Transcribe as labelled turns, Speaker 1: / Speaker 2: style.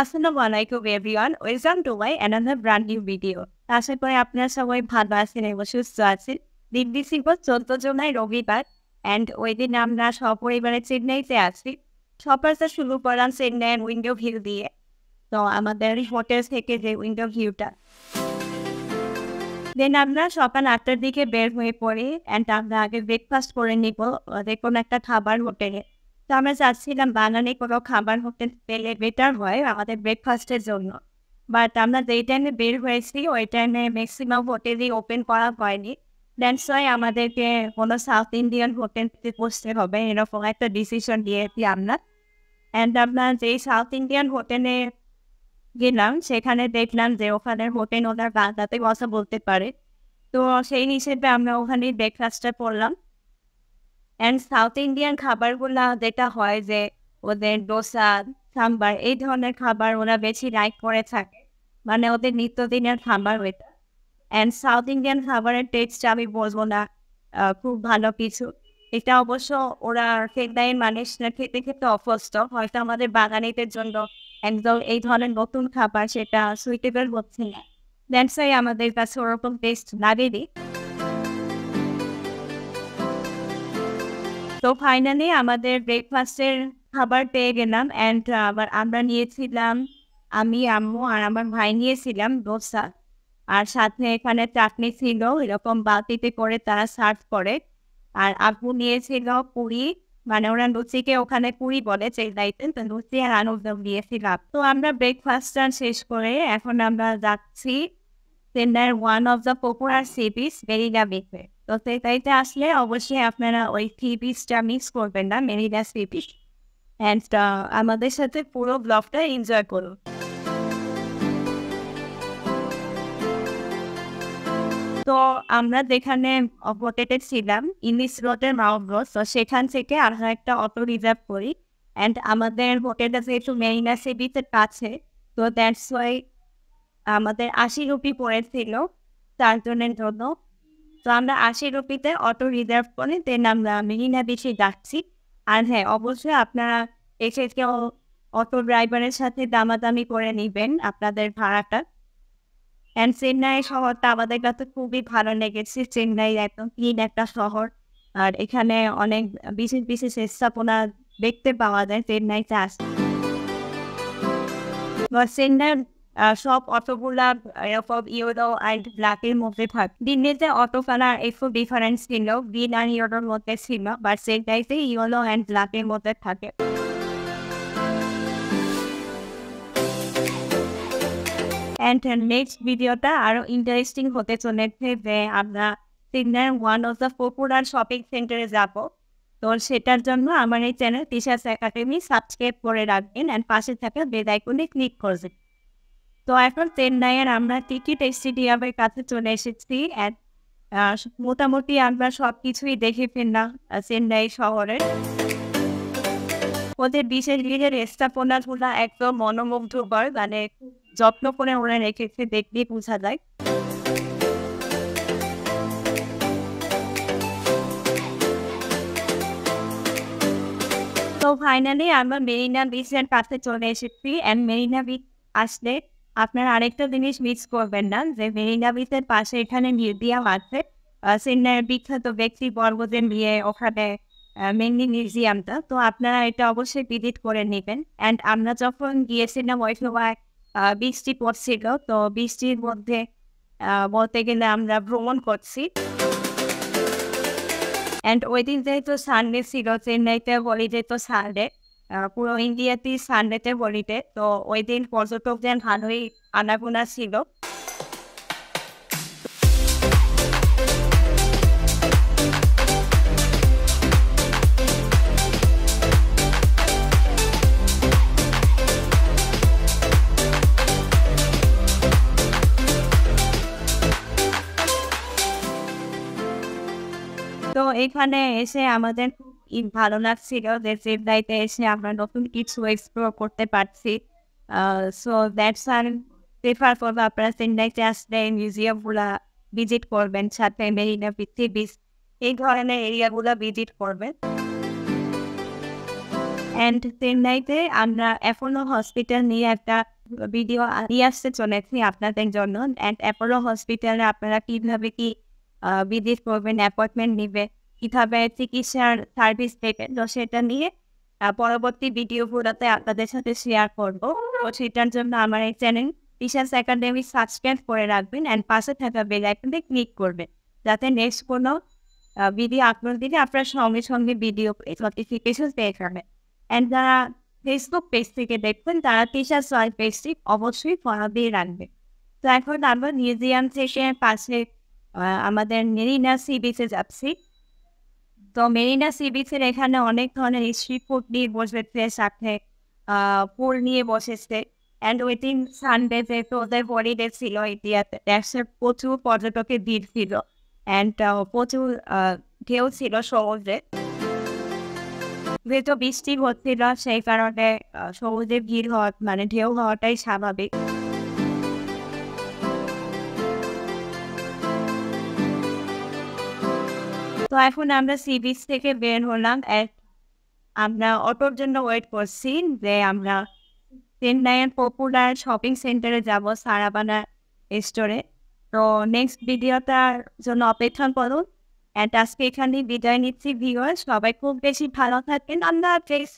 Speaker 1: আসসালামু আলাইকুম everyone, welcome to my another brand new video. আশা করি আপনারা সবাই ভালো আছেন এবং সুস্থ আছেন। দিনটি ছিল 14 জুলাই রবিবার, অ্যান্ড ওই দিন আমরা সপরিবারে চেন্নাইতে আছি। সকালটা শুরু করলাম চেন্নাইয়ের উইন্ডো ভিউ দিয়ে। তো আমাদের হোটেল থেকে যে উইন্ডো ভিউটা, দেন আমরা সকাল 8টার দিকে বের হয়ে পড়ি, অ্যান্ড আমরা আগে ব্রেকফাস্ট করে নিব যে কোনো একটা খাবার হোটেলে। তো আমরা চাচ্ছিলাম বাঙালি কোনো খাবার হোটেল পেলে বেটার হয় আমাদের ব্রেকফাস্টের জন্য। বাট আমরা যেই টাইমে বের হয়েছি ওই টাইমে ম্যাক্সিমাম হোটেলই ওপেন করা হয়নি। দ্যাটস ওয়াই আমাদেরকে কোনো সাউথ ইন্ডিয়ান হোটেলতে বসতে হবে, এরকম একটা ডিসিশন নিয়েছি আমরা। অ্যান্ড আমরা যেই সাউথ ইন্ডিয়ান হোটেলে গেলাম সেখানে দেখলাম যে ওখানের হোটেল ওনার বাংলাতে কথা বলতে পারে। তো সেই হিসেবে আমরা ওখানে ব্রেকফাস্টটা করলাম। অ্যান্ড সাউথ ইন্ডিয়ান খাবারগুলা যেটা হয় যে ওদের ডোসা, সাম্বার এই ধরনের খাবার ওরা বেশি লাইক করে থাকে, মানে ওদের নিত্যদিনের খাবার ওইটা। অ্যান্ড সাউথ ইন্ডিয়ান খাবারের টেস্ট আমি বলবো না খুব ভালো কিছু। এটা অবশ্য ওরা চেন্নাইয়ের মানুষরা খেতে খেতে অভ্যস্ত, হয়তো আমাদের বাঙালিদের জন্য একদম এই ধরনের নতুন খাবার সেটা সুইটেবল হচ্ছে না। দ্যাটস ওয়াই আমাদের কাছে ওরকম টেস্ট লাগেনি। তো ফাইনালি আমাদের ব্রেকফাস্টের খাবার পেয়ে গেলাম, অ্যান্ড আমরা নিয়েছিলাম, আমি, আম্মু আর আমার ভাই নিয়েছিলাম ডোসা। আর সাথে এখানে চাটনি ছিল, এরকম বালতিতে করে তারা সার্ভ করে। আর আব্বু নিয়েছিল পুরি, মানে ওরা লুচিকে ওখানে পুরি বলে চেন্নাইতে, তো লুচি আর আলুর দম নিয়েছিলাম। তো আমরা ব্রেকফাস্টটা শেষ করে এখন আমরা যাচ্ছি চেন্নাইয়ের one of the popular sea beach Marina বিচে। তো সেটাইতে আসলে অবশ্যই আপনারা ওই সি বিচটা মিস করবেন না, মেরিনা সি বিচ। অ্যান্ড আমাদের সাথে পুরো ব্লগটা এনজয় করুন। তো আমরা যেখানে হোটেলে ছিলাম ইলিশ রোডের মাউন্ট রোড, তো সেখান থেকে আমরা একটা অটো রিজার্ভ করি। অ্যান্ড আমাদের হোটেলটা যেহেতু মেরিনা সি বিচের কাছে, তো দ্যাটস ওয়াই আমাদের 80 রুপি পড়েছিল 4 জনের জন্য। তো আমরা 80 রুপিতে অটো রিজার্ভ করে দেন আমরা মেরিনা বিচে যাচ্ছি। আর হ্যাঁ, অবশ্যই আপনারা এসে কেউ অটো ড্রাইভারের সাথে দামাদামি করে নেবেন আপনাদের ভাড়াটা। অ্যান্ড চেন্নাই শহরটা আমাদের কাছে খুবই ভালো লেগেছে। চেন্নাই একদম ক্লিন একটা শহর। আর এখানে অনেক বিশেষ বিশেষ স্থাপনা দেখতে পাওয়া যায় চেন্নাইতে আসলে। চেন্নাইয়ের সব অটোগুলা এরকম ইয়েলো অ্যান্ড ব্ল্যাকের মধ্যে থাকে। দিল্লিতে অটো কালার একটু ডিফারেন্স ছিল, গ্রিন আর ইয়েলোর মধ্যে ছিল, বাট চেন্নাইতে ইয়েলো অ্যান্ড ব্ল্যাকের মধ্যে থাকে। অ্যান্ড নেক্সট ভিডিওটা আরো ইন্টারেস্টিং হতে চলেছে যে আমরা চেন্নাইয়ের one of the popular shopping সেন্টারে যাব। তো সেটার জন্য আমার এই চ্যানেল টিচার্স একাডেমি সাবস্ক্রাইব করে রাখবেন অ্যান্ড পাশে থাকা বেল আইকনে ক্লিক করবেন। তো এখন চেন্নাইয়ের আমরা টিকিট স্টেডিয়ামের কাছে চলে এসেছি। অ্যান্ড মোটামুটি আমরা সব কিছুই দেখে ফেললাম চেন্নাই শহরের। ওদের বিশেষ বিশেষ স্থাপনাগুলো একদম মনোমুগ্ধকর, মানে যত্ন করে ওরা রেখেছে, দেখলেই বোঝা যায়। তো ফাইনালি আমরা মেরিনা বিচের কাছে চলে এসেছি। অ্যান্ড মেরিনা বিচ আসলে আপনারা আরেকটা জিনিস মিস করবেন না, যে মেরিনা বিচের পাশে এখানে মিউজিয়াম আছে, চেন্নাইয়ের বিখ্যাত ব্যক্তিবর্গদের নিয়ে ওখানে মেনলি মিউজিয়ামটা। তো আপনারা এটা অবশ্যই ভিজিট করে নেবেন। অ্যান্ড আমরা যখন গিয়েছিলাম ওই সময় বৃষ্টি পড়ছিল, তো বৃষ্টির মধ্যে বলতে গেলে আমরা ভ্রমণ করছি। অ্যান্ড ওই দিন যেহেতু সানডে ছিল, চেন্নাইতে হলিডে তো সানডে, পুরো ইন্ডিয়াতেই সানডেতে হলিডে, তো ওই দিন পর্যটকদের ভালোই আনাগোনা ছিল। তো এখানে এসে আমাদের খুব ভালো লাগছিল যে চেন্নাইতে এসে আমরা নতুন কিছু এক্সপ্লোর করতে পারছি। সো দ্যাটস আমি প্রেফার করবো আপনারা চেন্নাইতে আসলে মিউজিয়ামগুলা ভিজিট করবেন, সাথে মেরিনা বিচ এই ধরনের এরিয়াগুলো ভিজিট করবেন। অ্যান্ড চেন্নাইতে আমরা অ্যাপোলো হসপিটাল নিয়ে একটা ভিডিও নিয়ে আসতে চলেছি আপনাদের জন্য। অ্যান্ড অ্যাপোলো হসপিটালে আপনারা কিভাবে কি ভিজিট করবেন, অ্যাপয়েন্টমেন্ট নিবে, কিভাবে চিকিৎসার সার্ভিস দেবেন, তো সেটা নিয়ে পরবর্তী ভিডিওগুলোতে আপনাদের সাথে শেয়ার করবো। তো সেটার জন্য আমার এই চ্যানেল টিচার্স একাডেমি সাবস্ক্রাইব করে রাখবেন অ্যান্ড পাশে থাকা বেল আইকনে ক্লিক করবেন, যাতে নেক্সট কোনো ভিডিও আপলোড দিলে আপনারা সঙ্গে সঙ্গে ভিডিও নোটিফিকেশন পেয়ে যাবেন। অ্যান্ড যারা ফেসবুক পেজ থেকে দেখবেন তারা টিচার্স ওয়ার্ল্ড পেজটি অবশ্যই ফলো দিয়ে রাখবেন। তো এখন আমরা মিউজিয়াম থেকে পাশে আমাদের মেরিনা সি বিচে যাচ্ছি। তো মেরিনা সি বিচের এখানে অনেক ধরনের স্ট্রিট ফুড নিয়ে বসেছে, সাথে ফুল নিয়ে বসেছে। অ্যান্ড উইথিন সানডে যেহেতু ওদের হলিডে ছিল ইন্ডিয়াতে, দেশের প্রচুর পর্যটকের ভিড় ছিল অ্যান্ড প্রচুর ঢেউ ছিল সমুদ্রে। যেহেতু বৃষ্টি হচ্ছিল সেই কারণে সমুদ্রে ভিড় হওয়া মানে ঢেউ হওয়াটাই স্বাভাবিক। তো এখন আমরা সি বিচ থেকে বের হলাম, আমরা অটোর জন্য ওয়েট করছি যে আমরা চেন্নাইয়ের পপুলার শপিং সেন্টারে যাব, সারাবানা স্টোরে। তো নেক্সট ভিডিওটার জন্য অপেক্ষা করুন। অ্যান্ড আজকে এখানেই বিদায় নিচ্ছি ভিউয়ার্স, সবাই খুব বেশি ভালো থাকবেন। আল্লাহ হাফেজ।